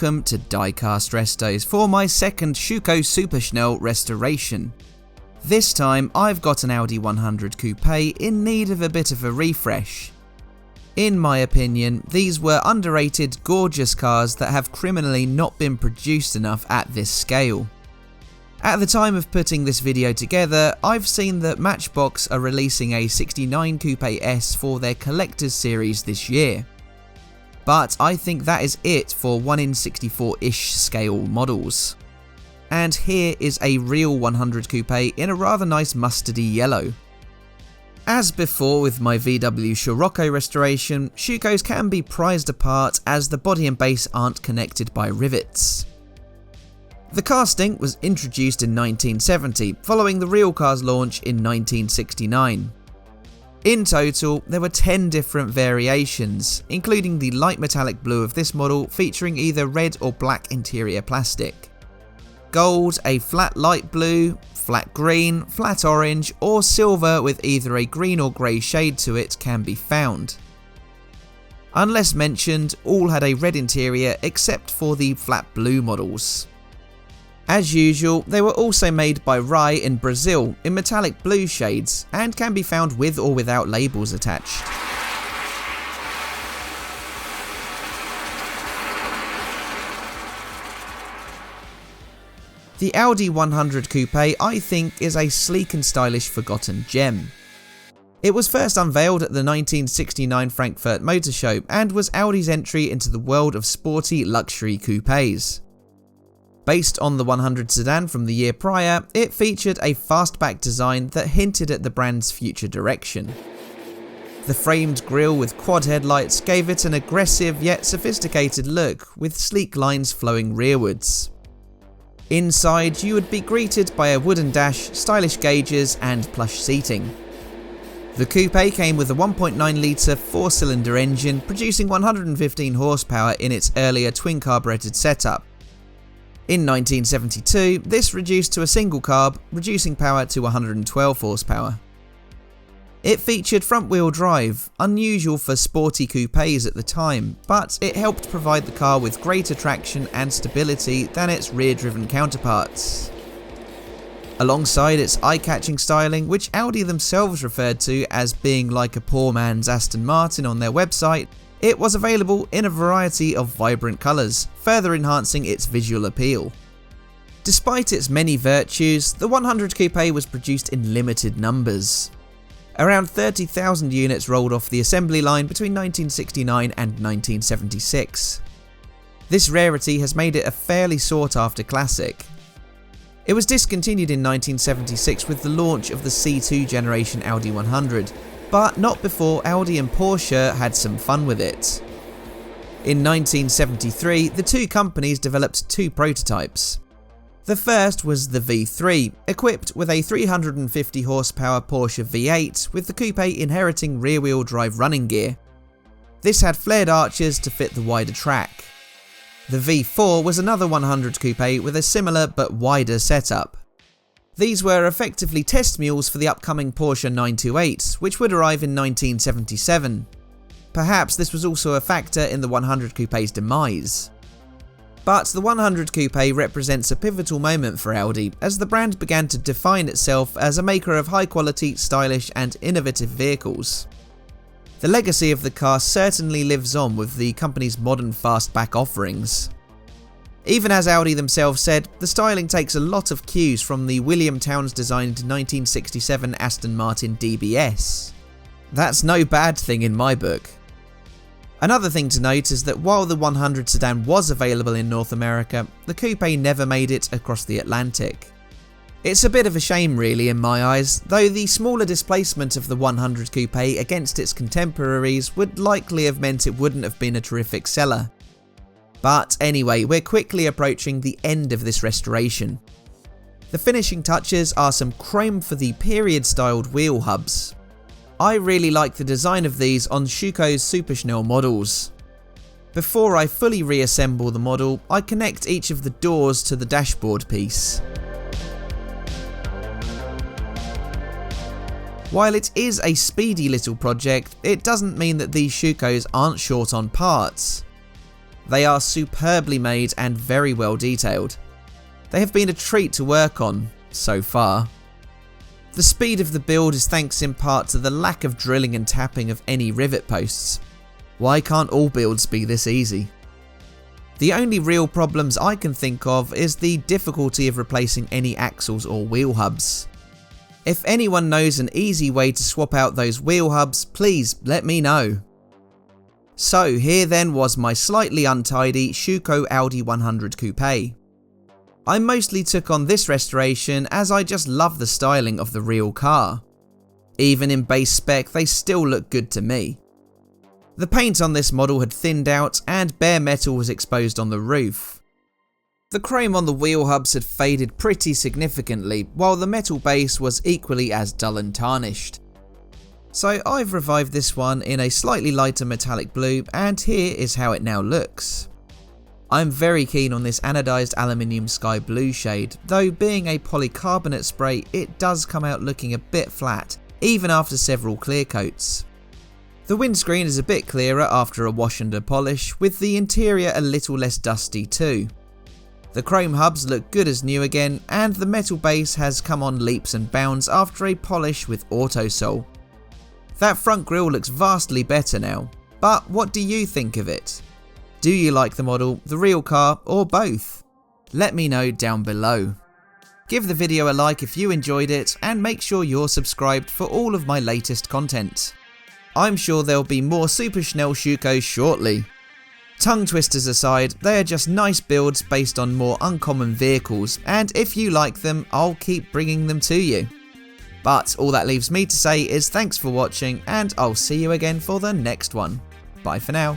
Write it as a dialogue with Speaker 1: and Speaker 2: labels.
Speaker 1: welcome to Diecast Restos for my second Schuco Super Schnell restoration. This time I've got an Audi 100 Coupe in need of a bit of a refresh. In my opinion, these were underrated, gorgeous cars that have criminally not been produced enough at this scale. At the time of putting this video together, I've seen that Matchbox are releasing a 69 Coupé S for their Collector's Series this year. But I think that is it for 1 in 64-ish scale models. And here is a real 100 Coupe in a rather nice mustardy yellow. As before with my VW Scirocco restoration, Schucos can be prized apart as the body and base aren't connected by rivets. The casting was introduced in 1970, following the real car's launch in 1969. In total, there were 10 different variations, including the light metallic blue of this model featuring either red or black interior plastic. Gold, a flat light blue, flat green, flat orange, or silver with either a green or grey shade to it can be found. Unless mentioned, all had a red interior except for the flat blue models. As usual, they were also made by Rai in Brazil in metallic blue shades and can be found with or without labels attached. The Audi 100 Coupe, I think, is a sleek and stylish forgotten gem. It was first unveiled at the 1969 Frankfurt Motor Show and was Audi's entry into the world of sporty luxury coupes. Based on the 100 sedan from the year prior, it featured a fastback design that hinted at the brand's future direction. The framed grille with quad headlights gave it an aggressive yet sophisticated look, with sleek lines flowing rearwards. Inside, you would be greeted by a wooden dash, stylish gauges and plush seating. The coupe came with a 1.9 litre 4-cylinder engine producing 115 horsepower in its earlier twin carbureted setup. In 1972, this reduced to a single carb, reducing power to 112 horsepower. It featured front-wheel drive, unusual for sporty coupes at the time, but it helped provide the car with greater traction and stability than its rear-driven counterparts. Alongside its eye-catching styling, which Audi themselves referred to as being like a poor man's Aston Martin on their website, it was available in a variety of vibrant colours, further enhancing its visual appeal. Despite its many virtues, the 100 Coupe was produced in limited numbers. Around 30,000 units rolled off the assembly line between 1969 and 1976. This rarity has made it a fairly sought-after classic. It was discontinued in 1976 with the launch of the C2 generation Audi 100, but not before Audi and Porsche had some fun with it. In 1973, the two companies developed two prototypes. The first was the V3, equipped with a 350 horsepower Porsche V8 with the coupe inheriting rear-wheel drive running gear. This had flared arches to fit the wider track. The V4 was another 100 coupe with a similar but wider setup. These were effectively test mules for the upcoming Porsche 928, which would arrive in 1977. Perhaps this was also a factor in the 100 Coupe's demise. But the 100 Coupe represents a pivotal moment for Audi as the brand began to define itself as a maker of high-quality, stylish and innovative vehicles. The legacy of the car certainly lives on with the company's modern fastback offerings. Even as Audi themselves said, the styling takes a lot of cues from the William Townes designed 1967 Aston Martin DBS. That's no bad thing in my book. Another thing to note is that while the 100 sedan was available in North America, the coupe never made it across the Atlantic. It's a bit of a shame really in my eyes, though the smaller displacement of the 100 coupe against its contemporaries would likely have meant it wouldn't have been a terrific seller. But anyway, we're quickly approaching the end of this restoration. The finishing touches are some chrome for the period-styled wheel hubs. I really like the design of these on Schuco's Super Schnell models. Before I fully reassemble the model, I connect each of the doors to the dashboard piece. While it is a speedy little project, it doesn't mean that these Schucos aren't short on parts. They are superbly made and very well detailed. They have been a treat to work on, so far. The speed of the build is thanks in part to the lack of drilling and tapping of any rivet posts. Why can't all builds be this easy? The only real problems I can think of is the difficulty of replacing any axles or wheel hubs. If anyone knows an easy way to swap out those wheel hubs, please let me know. So here then was my slightly untidy Schuco Audi 100 Coupe. I mostly took on this restoration as I just love the styling of the real car. Even in base spec they still look good to me. The paint on this model had thinned out and bare metal was exposed on the roof. The chrome on the wheel hubs had faded pretty significantly, while the metal base was equally as dull and tarnished. So I've revived this one in a slightly lighter metallic blue, and here is how it now looks. I'm very keen on this anodized aluminium sky blue shade, though being a polycarbonate spray it does come out looking a bit flat, even after several clear coats. The windscreen is a bit clearer after a wash and a polish, with the interior a little less dusty too. The chrome hubs look good as new again, and the metal base has come on leaps and bounds after a polish with autosol. That front grille looks vastly better now, but what do you think of it? Do you like the model, the real car, or both? Let me know down below. Give the video a like if you enjoyed it, and make sure you're subscribed for all of my latest content. I'm sure there'll be more Super Schnell Schucos shortly. Tongue twisters aside, they are just nice builds based on more uncommon vehicles, and if you like them, I'll keep bringing them to you. But all that leaves me to say is thanks for watching, and I'll see you again for the next one. Bye for now.